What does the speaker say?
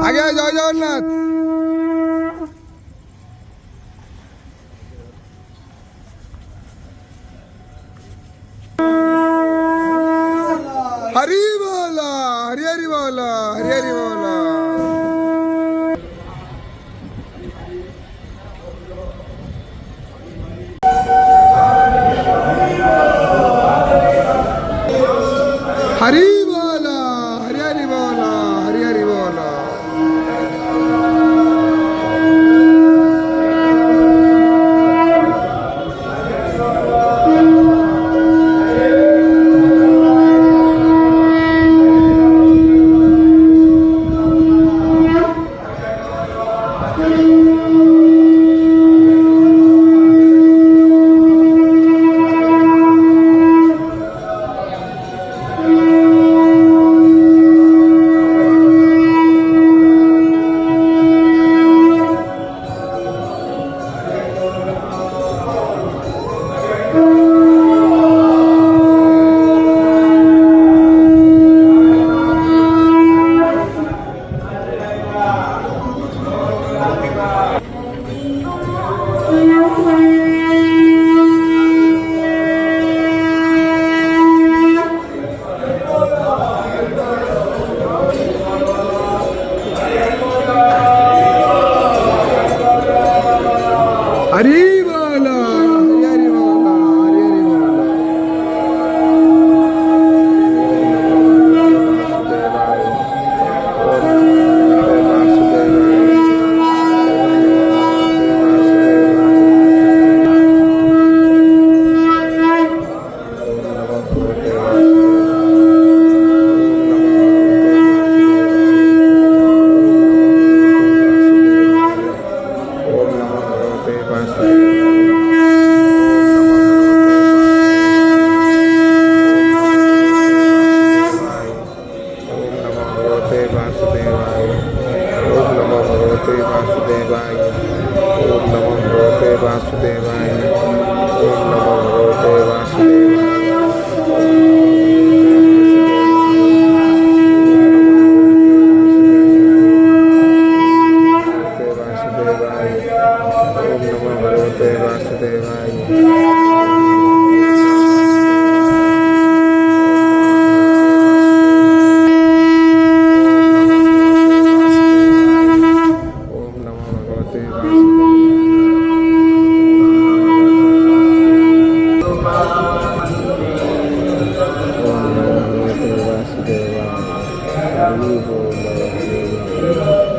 আগে জয় জগন্নাথ। हरी बोला, हरी हरी बोला, हरी हरी बोला। हरी बोला, हरी हरी बोला, हरी हरी बोला। हरी बोला, हरी हरी बोला, हरी हरी बोला। वासुदेवाय ओम नमो भगवते वासुदेवाय ओम नमो भगवते वासुदेवाय वासुदेवाय ओम नमो भगवते वासुदेवाय। Hare Krishna.